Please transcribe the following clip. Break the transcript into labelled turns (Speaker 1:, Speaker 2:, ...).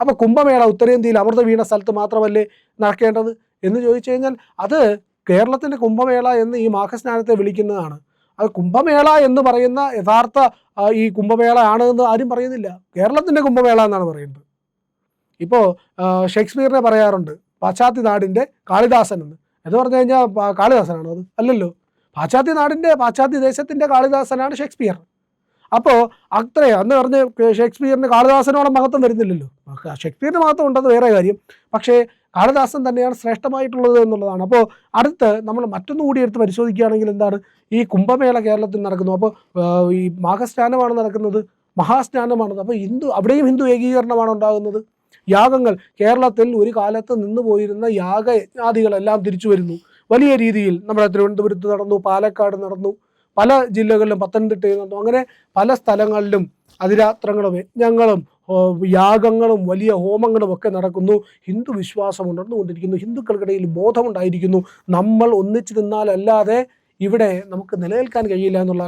Speaker 1: അപ്പോൾ കുംഭമേള ഉത്തരേന്ത്യയിൽ അമൃത വീണ സ്ഥലത്ത് മാത്രമല്ലേ നടക്കേണ്ടത് എന്ന് ചോദിച്ചു കഴിഞ്ഞാൽ അത് കേരളത്തിൻ്റെ കുംഭമേള എന്ന് ഈ മാഘസ്നാനത്തെ വിളിക്കുന്നതാണ്. അത് കുംഭമേള എന്ന് പറയുന്ന യഥാർത്ഥ ഈ കുംഭമേള ആണെന്ന് ആരും പറയുന്നില്ല. കേരളത്തിൻ്റെ കുംഭമേള എന്നാണ് പറയുന്നത്. ഇപ്പോൾ ഷേക്സ്പിയറിനെ പറയാറുണ്ട് പാശ്ചാത്യ നാടിൻ്റെ കാളിദാസൻ എന്ന് പറഞ്ഞു കഴിഞ്ഞാൽ കാളിദാസനാണോ? അത് അല്ലല്ലോ. പാശ്ചാത്യ ദേശത്തിൻ്റെ കാളിദാസനാണ് ഷേക്സ്പിയർ. അപ്പോൾ അന്ന് പറഞ്ഞ് ഷേക്സ്പിയറിന് കാളിദാസനോളം മഹത്വം വരുന്നില്ലല്ലോ. ഷേക്സ്പിയറിന് മഹത്വം ഉണ്ടെന്ന് വേറെ കാര്യം, പക്ഷേ കാളിദാസൻ തന്നെയാണ് ശ്രേഷ്ഠമായിട്ടുള്ളത് എന്നുള്ളതാണ്. അപ്പോൾ അടുത്ത് നമ്മൾ മറ്റൊന്നു കൂടി എടുത്ത് പരിശോധിക്കുകയാണെങ്കിൽ എന്താണ്, ഈ കുംഭമേള കേരളത്തിൽ നടക്കുന്നു. അപ്പോൾ ഈ മാഘസ്നാനമാണ് നടക്കുന്നത്, മഹാസ്നാനമാണ്. അപ്പോൾ അവിടെയും ഹിന്ദു ഏകീകരണമാണ് ഉണ്ടാകുന്നത്. യാഗങ്ങൾ, കേരളത്തിൽ ഒരു കാലത്ത് നിന്ന് പോയിരുന്ന യാഗയജ്ഞാദികളെല്ലാം തിരിച്ചു വരുന്നു വലിയ രീതിയിൽ. നമ്മുടെ തിരുവനന്തപുരത്ത് നടന്നു, പാലക്കാട് നടന്നു, പല ജില്ലകളിലും, പത്തനംതിട്ടയിൽ നടന്നു. അങ്ങനെ പല സ്ഥലങ്ങളിലും അതിരാത്രങ്ങളും യജ്ഞങ്ങളും യാഗങ്ങളും വലിയ ഹോമങ്ങളും ഒക്കെ നടക്കുന്നു. ഹിന്ദു വിശ്വാസം ഉണർന്നുകൊണ്ടിരിക്കുന്നു. ഹിന്ദുക്കൾക്കിടയിൽ ബോധമുണ്ടായിരിക്കുന്നു, നമ്മൾ ഒന്നിച്ചു നിന്നാലല്ലാതെ ഇവിടെ നമുക്ക് നിലനിൽക്കാൻ കഴിയില്ല എന്നുള്ള